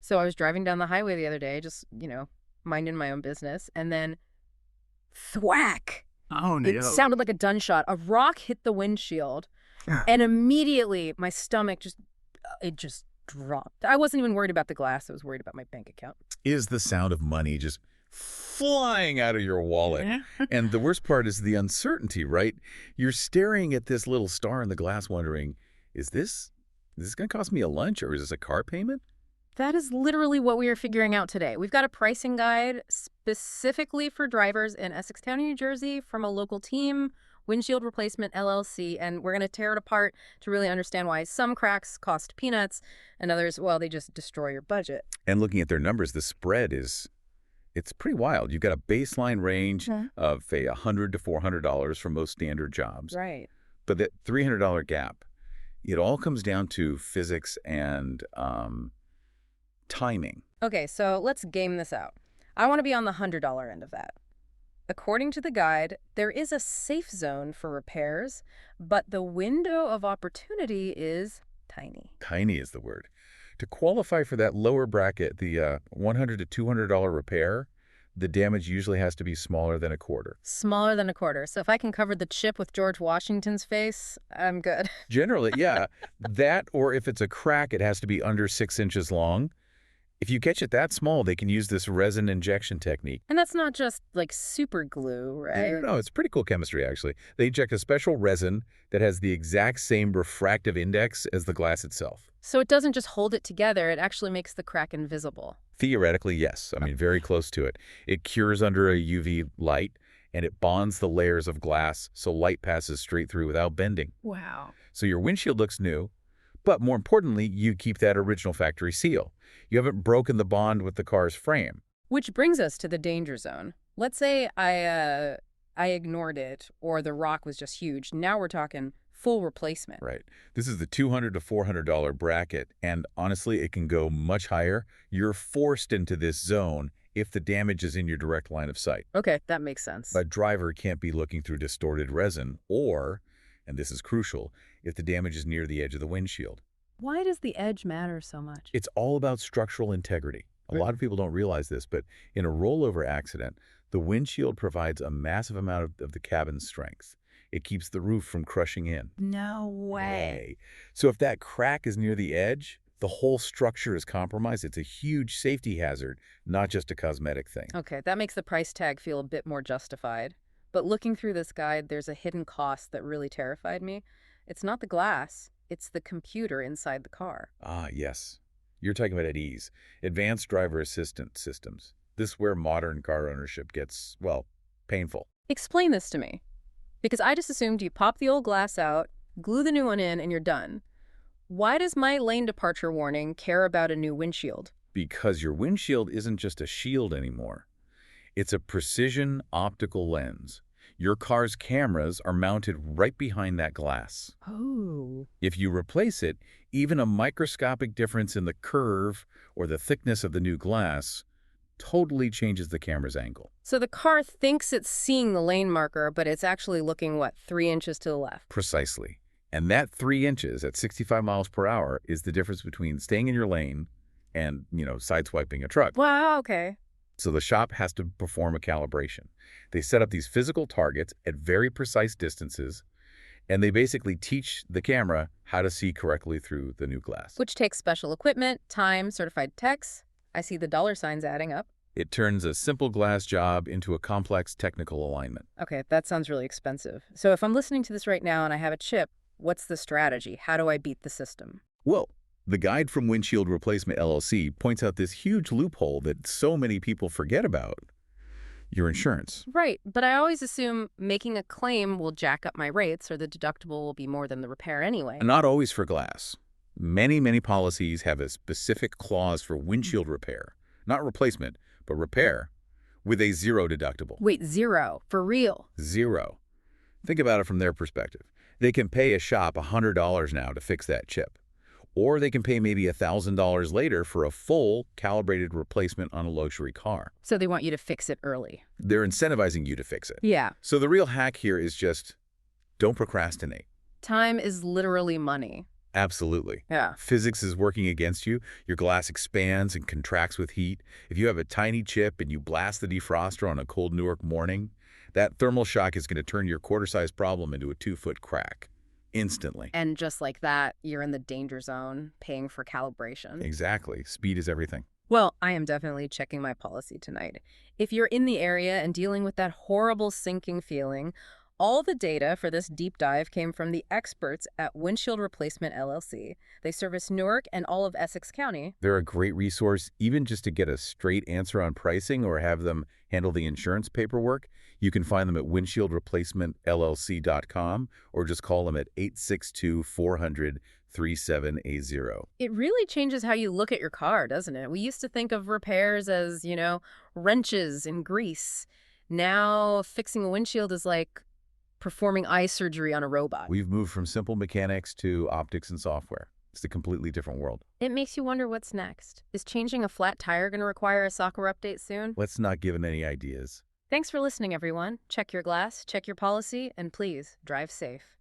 So I was driving down the highway the other day, just, minding my own business, and then thwack! Oh, It no. sounded like a gunshot. A rock hit the windshield, and immediately my stomach just dropped. I wasn't even worried about the glass. I was worried about my bank account. Is the sound of money just flying out of your wallet. And the worst part is the uncertainty, right? You're staring at this little star in the glass wondering, is this going to cost me a lunch or is this a car payment? That is literally what we are figuring out today. We've got a pricing guide specifically for drivers in Essex County, New Jersey from a local team, Windshield Replacement LLC, and we're going to tear it apart to really understand why some cracks cost peanuts and others, well, they just destroy your budget. And looking at their numbers, the spread it's pretty wild. You've got a baseline range of, say, $100 to $400 for most standard jobs. Right. But that $300 gap, it all comes down to physics and timing. Okay, so let's game this out. I want to be on the $100 end of that. According to the guide, there is a safe zone for repairs, but the window of opportunity is tiny. Tiny is the word. To qualify for that lower bracket, the $100 to $200 repair, the damage usually has to be smaller than a quarter. Smaller than a quarter. So if I can cover the chip with George Washington's face, I'm good. Generally, yeah. That, or if it's a crack, it has to be under 6 inches long. If you catch it that small, they can use this resin injection technique. And that's not just like super glue, right? No, it's pretty cool chemistry, actually. They inject a special resin that has the exact same refractive index as the glass itself. So it doesn't just hold it together, it actually makes the crack invisible. Theoretically, yes. I mean, very close to it. It cures under a UV light, and it bonds the layers of glass so light passes straight through without bending. Wow. So your windshield looks new, but more importantly, you keep that original factory seal. You haven't broken the bond with the car's frame. Which brings us to the danger zone. Let's say I ignored it, or the rock was just huge. Now we're talking full replacement. Right. This is the $200 to $400 bracket, and honestly, it can go much higher. You're forced into this zone if the damage is in your direct line of sight. Okay, that makes sense. A driver can't be looking through distorted resin, or, and this is crucial, if the damage is near the edge of the windshield. Why does the edge matter so much? It's all about structural integrity. A lot of people don't realize this, but in a rollover accident, the windshield provides a massive amount of the cabin's strength. It keeps the roof from crushing in. No way. So if that crack is near the edge, the whole structure is compromised. It's a huge safety hazard, not just a cosmetic thing. Okay, that makes the price tag feel a bit more justified. But looking through this guide, there's a hidden cost that really terrified me. It's not the glass. It's the computer inside the car. Ah, yes. You're talking about at ease. Advanced driver assistance systems. This is where modern car ownership gets, well, painful. Explain this to me. Because I just assumed you pop the old glass out, glue the new one in, and you're done. Why does my lane departure warning care about a new windshield? Because your windshield isn't just a shield anymore. It's a precision optical lens. Your car's cameras are mounted right behind that glass. Oh. If you replace it, even a microscopic difference in the curve or the thickness of the new glass totally changes the camera's angle. So the car thinks it's seeing the lane marker, but it's actually looking, 3 inches to the left? Precisely. And that 3 inches at 65 miles per hour is the difference between staying in your lane and, sideswiping a truck. Wow, okay. So the shop has to perform a calibration. They set up these physical targets at very precise distances, and they basically teach the camera how to see correctly through the new glass. Which takes special equipment, time, certified techs. I see the dollar signs adding up. It turns a simple glass job into a complex technical alignment. Okay, that sounds really expensive. So if I'm listening to this right now and I have a chip, what's the strategy? How do I beat the system? Well, the guide from Windshield Replacement LLC points out this huge loophole that so many people forget about. Your insurance. Right, but I always assume making a claim will jack up my rates or the deductible will be more than the repair anyway. Not always for glass. Many policies have a specific clause for windshield repair. Not replacement, but repair, with a zero deductible. Wait, zero? For real? Zero. Think about it from their perspective. They can pay a shop $100 now to fix that chip. Or they can pay maybe $1,000 later for a full calibrated replacement on a luxury car. So they want you to fix it early. They're incentivizing you to fix it. Yeah. So the real hack here is just don't procrastinate. Time is literally money. Absolutely. Yeah. Physics is working against you. Your glass expands and contracts with heat. If you have a tiny chip and you blast the defroster on a cold Newark morning, that thermal shock is going to turn your quarter-size problem into a 2-foot crack instantly. And just like that, you're in the danger zone, paying for calibration. Exactly. Speed is everything. Well, I am definitely checking my policy tonight. If you're in the area and dealing with that horrible sinking feeling, all the data for this deep dive came from the experts at Windshield Replacement LLC. They service Newark and all of Essex County. They're a great resource, even just to get a straight answer on pricing or have them handle the insurance paperwork. You can find them at windshieldreplacementllc.com or just call them at 862-400-3780. It really changes how you look at your car, doesn't it? We used to think of repairs as, wrenches and grease. Now, fixing a windshield is like performing eye surgery on a robot. We've moved from simple mechanics to optics and software. It's a completely different world. It makes you wonder what's next. Is changing a flat tire going to require a software update soon? Let's not give it any ideas. Thanks for listening, everyone. Check your glass, check your policy, and please, drive safe.